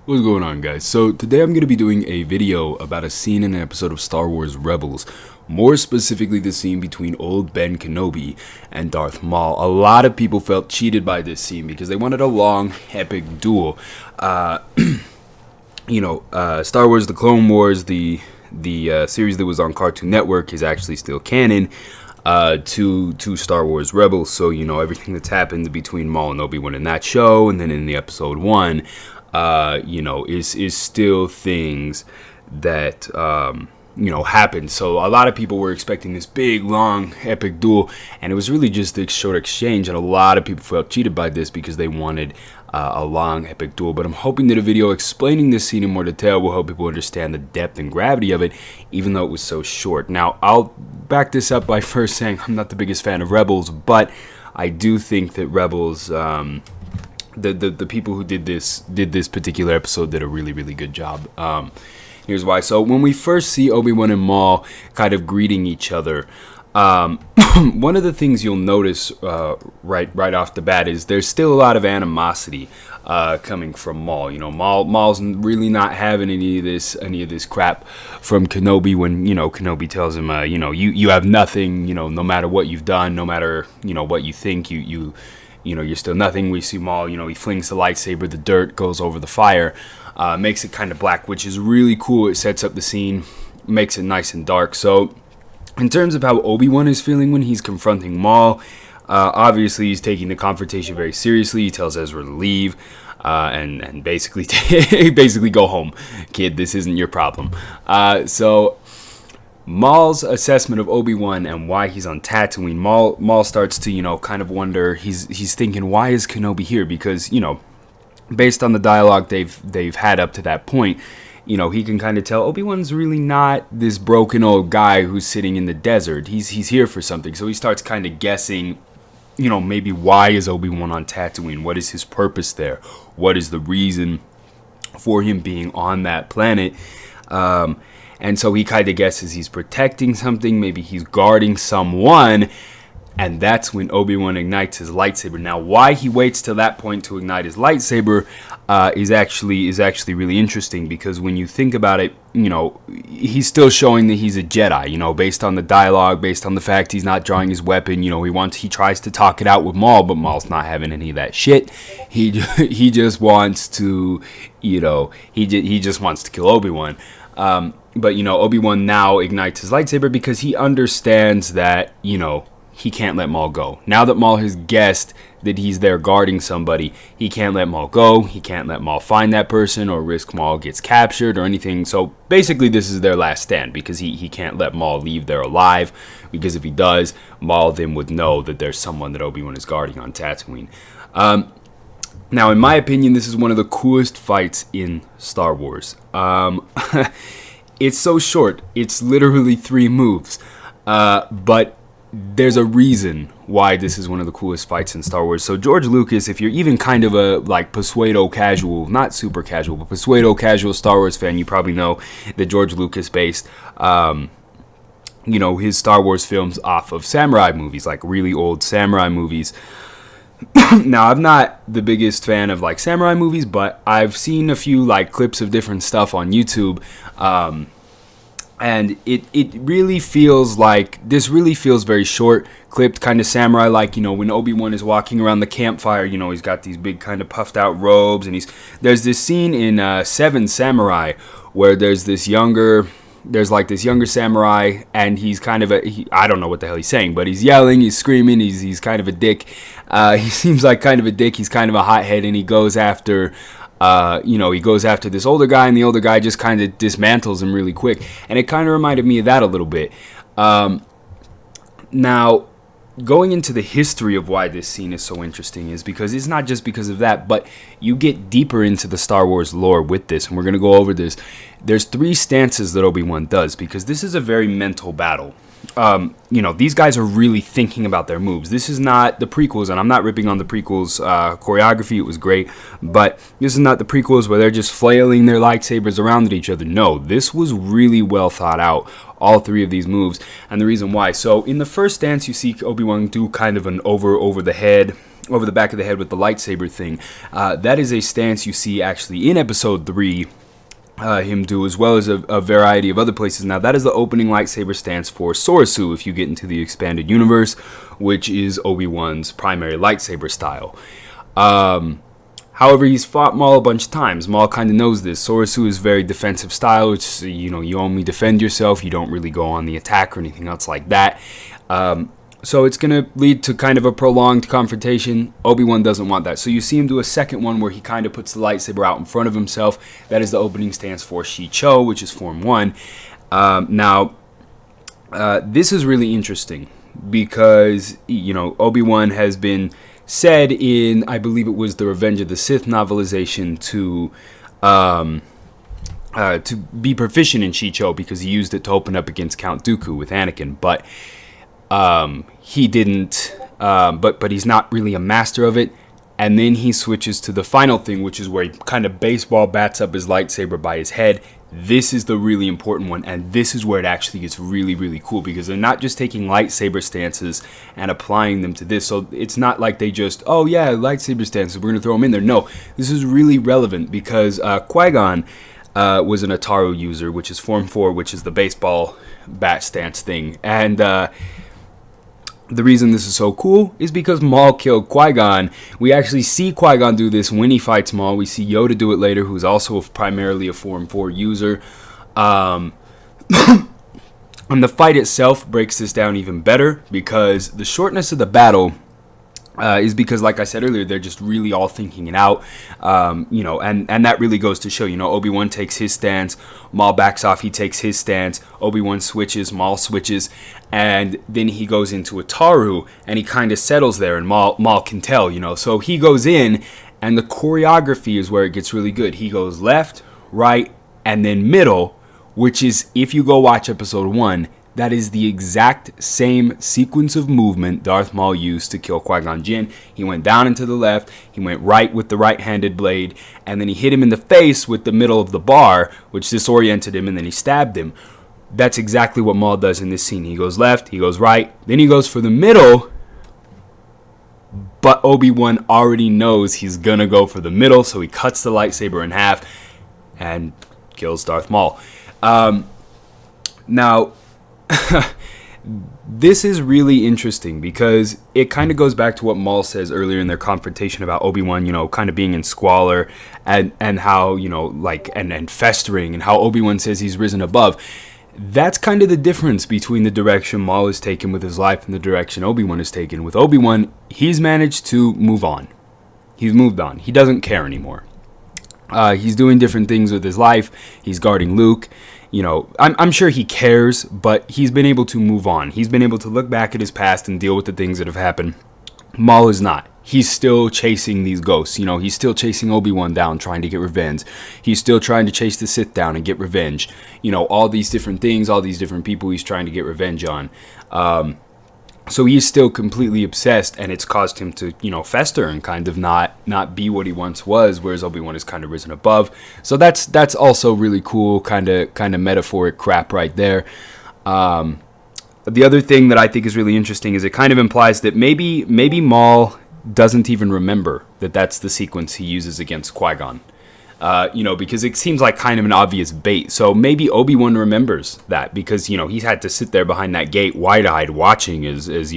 What's going on, guys? So today I'm going to be doing a video about a scene in an episode of Star Wars Rebels, more specifically the scene between old Ben Kenobi and Darth Maul. A lot of people felt cheated by this scene because they wanted a long, epic duel. Star Wars: The Clone Wars, the series that was on Cartoon Network, is actually still canon to Star Wars Rebels. So everything that's happened between Maul and Obi-Wan in that show, and then in the episode 1. Is still things that, happened. So a lot of people were expecting this big, long, epic duel, and it was really just a short exchange, and a lot of people felt cheated by this because they wanted a long, epic duel. But I'm hoping that a video explaining this scene in more detail will help people understand the depth and gravity of it, even though it was so short. Now, I'll back this up by first saying I'm not the biggest fan of Rebels, but I do think that Rebels... The people who did this particular episode did a really, really good job. Here's why. So when we first see Obi-Wan and Maul kind of greeting each other, one of the things you'll notice right off the bat is there's still a lot of animosity coming from Maul. Maul's really not having any of this crap from Kenobi when Kenobi tells him you have nothing, no matter what you've done, no matter what you think, you're still nothing. We see Maul, he flings the lightsaber, the dirt goes over the fire, makes it kind of black, which is really cool. It sets up the scene, makes it nice and dark. So, in terms of how Obi-Wan is feeling when he's confronting Maul, obviously he's taking the confrontation very seriously. He tells Ezra to leave, and basically go home, kid. This isn't your problem. So Maul's assessment of Obi-Wan and why he's on Tatooine, Maul starts to, kind of wonder, he's thinking, why is Kenobi here? Because, based on the dialogue they've had up to that point, he can kind of tell Obi-Wan's really not this broken old guy who's sitting in the desert. He's here for something. So he starts kind of guessing, maybe why is Obi-Wan on Tatooine? What is his purpose there? What is the reason for him being on that planet? And so he kind of guesses he's protecting something, maybe he's guarding someone, and that's when Obi-Wan ignites his lightsaber. Now, why he waits till that point to ignite his lightsaber is actually really interesting, because when you think about it, he's still showing that he's a Jedi, based on the dialogue, based on the fact he's not drawing his weapon. He tries to talk it out with Maul, but Maul's not having any of that shit. He just wants to, he just wants to kill Obi-Wan. But Obi-Wan now ignites his lightsaber because he understands that, he can't let Maul go. Now that Maul has guessed that he's there guarding somebody, he can't let Maul go. He can't let Maul find that person or risk Maul gets captured or anything. So basically this is their last stand, because he can't let Maul leave there alive, because if he does, Maul then would know that there's someone that Obi-Wan is guarding on Tatooine. Now, in my opinion, this is one of the coolest fights in Star Wars. It's so short. It's literally 3 moves. But there's a reason why this is one of the coolest fights in Star Wars. So George Lucas, if you're even kind of a pseudo casual, not super casual, but pseudo casual Star Wars fan, you probably know that George Lucas based his Star Wars films off of samurai movies, like really old samurai movies. Now, I'm not the biggest fan of samurai movies, but I've seen a few clips of different stuff on YouTube, and it really feels this really feels very short, clipped, kind of samurai, when Obi-Wan is walking around the campfire, he's got these big kind of puffed out robes, and there's this scene in Seven Samurai where there's this younger samurai, and he's kind of I don't know what the hell he's saying, but he's yelling, he's screaming, he's kind of a dick. He seems like kind of a dick. He's kind of a hothead, and he goes after this older guy, and the older guy just kind of dismantles him really quick. And it kind of reminded me of that a little bit. Now, going into the history of why this scene is so interesting is because it's not just because of that, but you get deeper into the Star Wars lore with this, and we're going to go over this. There's 3 stances that Obi-Wan does, because this is a very mental battle. These guys are really thinking about their moves. This is not the prequels, and I'm not ripping on the prequels choreography. It was great, but this is not the prequels where they're just flailing their lightsabers around at each other. No, this was really well thought out, all 3 of these moves, and the reason why. So in the first stance, you see Obi-Wan do kind of an over the head, over the back of the head with the lightsaber thing. That is a stance you see actually in episode 3 him do, as well as a variety of other places. Now, that is the opening lightsaber stance for Soresu if you get into the expanded universe, which is Obi-Wan's primary lightsaber style. However, he's fought Maul a bunch of times. Maul kind of knows this. Soresu is very defensive style. It's, you only defend yourself. You don't really go on the attack or anything else like that. So it's going to lead to kind of a prolonged confrontation. Obi-Wan doesn't want that. So you see him do a second one where he kind of puts the lightsaber out in front of himself. That is the opening stance for Shicho, which is Form 1. This is really interesting because, Obi-Wan has been said in, I believe it was the Revenge of the Sith novelization, to be proficient in Shicho because he used it to open up against Count Dooku with Anakin. But he didn't, but he's not really a master of it. And then he switches to the final thing, which is where he kind of baseball bats up his lightsaber by his head. This is the really important one, and this is where it actually gets really, really cool, because they're not just taking lightsaber stances and applying them to this. So it's not like they just, oh yeah, lightsaber stances, we're going to throw them in there. No, this is really relevant because Qui-Gon was an Ataru user, which is Form 4, which is the baseball bat stance thing. And the reason this is so cool is because Maul killed Qui-Gon. We actually see Qui-Gon do this when he fights Maul. We see Yoda do it later, who's also primarily a Form 4 user. And the fight itself breaks this down even better, because the shortness of the battle is because, like I said earlier, they're just really all thinking it out, and that really goes to show, Obi-Wan takes his stance, Maul backs off, he takes his stance, Obi-Wan switches, Maul switches, and then he goes into Ataru, and he kind of settles there, and Maul can tell, so he goes in, and the choreography is where it gets really good. He goes left, right, and then middle, which is, if you go watch episode 1, that is the exact same sequence of movement Darth Maul used to kill Qui-Gon Jinn. He went down and to the left, he went right with the right-handed blade, and then he hit him in the face with the middle of the bar, which disoriented him, and then he stabbed him. That's exactly what Maul does in this scene. He goes left, he goes right, then he goes for the middle, but Obi-Wan already knows he's gonna go for the middle, so he cuts the lightsaber in half and kills Darth Maul. Now, this is really interesting because it kind of goes back to what Maul says earlier in their confrontation about Obi-Wan, kind of being in squalor and how, and festering, and how Obi-Wan says he's risen above. That's kind of the difference between the direction Maul has taken with his life and the direction Obi-Wan has taken. With Obi-Wan, he's managed to move on. He's moved on. He doesn't care anymore. He's doing different things with his life. He's guarding Luke. I'm sure he cares, but he's been able to move on. He's been able to look back at his past and deal with the things that have happened. Maul is not. He's still chasing these ghosts. He's still chasing Obi-Wan down, trying to get revenge. He's still trying to chase the Sith down and get revenge. All these different things, all these different people he's trying to get revenge on. So he's still completely obsessed, and it's caused him to, fester and kind of not be what he once was, whereas Obi-Wan has kind of risen above. So that's also really cool, kind of metaphoric crap right there. The other thing that I think is really interesting is it kind of implies that maybe Maul doesn't even remember that that's the sequence he uses against Qui-Gon. Because it seems like kind of an obvious bait. So maybe Obi-Wan remembers that because, he's had to sit there behind that gate wide-eyed watching as his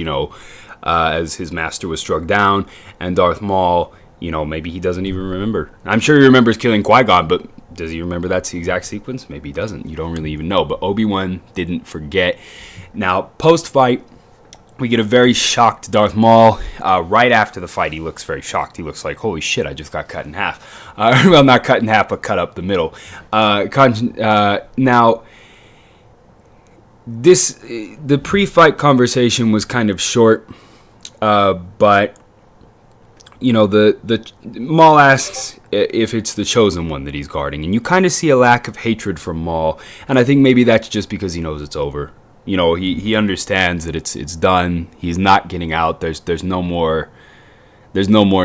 master was struck down, and Darth Maul, maybe he doesn't even remember. I'm sure he remembers killing Qui-Gon, but does he remember that's the exact sequence? Maybe he doesn't. You don't really even know. But Obi-Wan didn't forget. Now, post-fight, we get a very shocked Darth Maul. Right after the fight, he looks very shocked. He looks like, holy shit, I just got cut in half. Well, not cut in half, but cut up the middle. Now, the pre-fight conversation was kind of short, but, the Maul asks if it's the chosen one that he's guarding, and you kind of see a lack of hatred from Maul, and I think maybe that's just because he knows it's over. He understands that it's done. He's not getting out. There's no more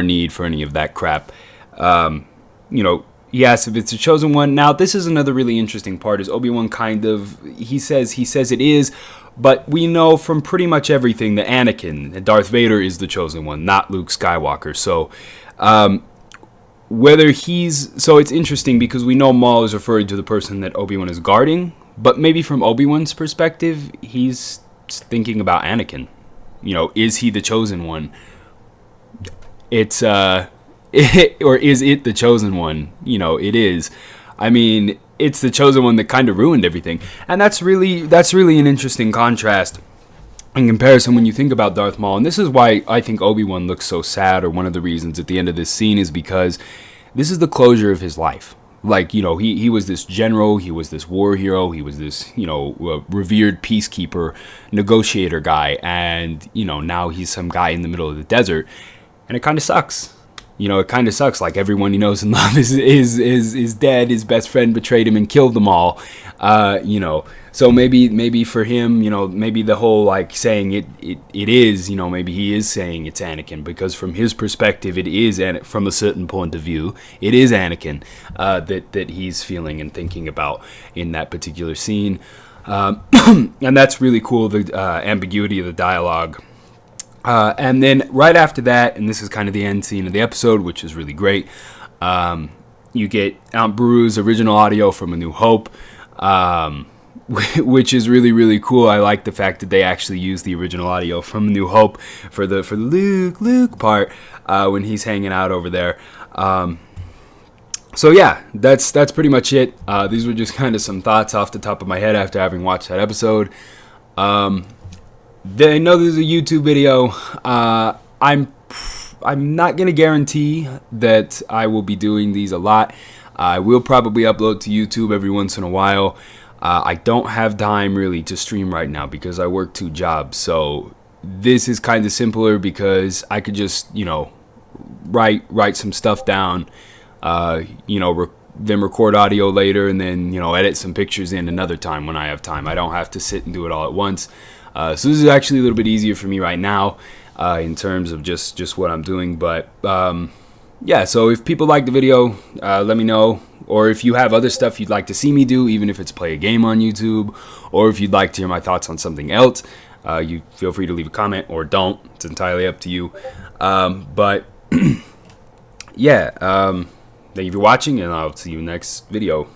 need for any of that crap. He asks if it's the chosen one. Now, this is another really interesting part. Is Obi-Wan he says it is, But we know from pretty much everything that Darth Vader is the chosen one, not Luke Skywalker. So it's interesting because we know Maul is referring to the person that Obi-Wan is guarding, but maybe from Obi-Wan's perspective, he's thinking about Anakin. Is he the chosen one? It's or is it the chosen one? It is. I mean, it's the chosen one that kind of ruined everything, and that's really an interesting contrast in comparison when you think about Darth Maul. And this is why I think Obi-Wan looks so sad, or one of the reasons at the end of this scene is because this is the closure of his life. Like, he was this general, he was this war hero, he was this, revered peacekeeper, negotiator guy, and, now he's some guy in the middle of the desert, and it kind of sucks. It kind of sucks. Like, everyone he knows and loves is dead. His best friend betrayed him and killed them all. So maybe for him, maybe the whole like saying it is, maybe he is saying it's Anakin, because from his perspective, it is, and from a certain point of view, it is Anakin that he's feeling and thinking about in that particular scene, and that's really cool. The ambiguity of the dialogue. And then right after that, and this is kind of the end scene of the episode, which is really great, you get Aunt Beru's original audio from A New Hope, which is really, really cool. I like the fact that they actually use the original audio from A New Hope for the Luke part when he's hanging out over there. So yeah, that's pretty much it. These were just kind of some thoughts off the top of my head after having watched that episode. I know there's a YouTube video. I'm not gonna guarantee that I will be doing these a lot. I will probably upload to YouTube every once in a while. I don't have time really to stream right now because I work 2 jobs. So this is kind of simpler because I could just write some stuff down, then record audio later, and then edit some pictures in another time when I have time. I don't have to sit and do it all at once. So this is actually a little bit easier for me right now in terms of just what I'm doing. But yeah, so if people like the video, let me know. Or if you have other stuff you'd like to see me do, even if it's play a game on YouTube, or if you'd like to hear my thoughts on something else, you feel free to leave a comment or don't. It's entirely up to you. But yeah, thank you for watching, and I'll see you in the next video.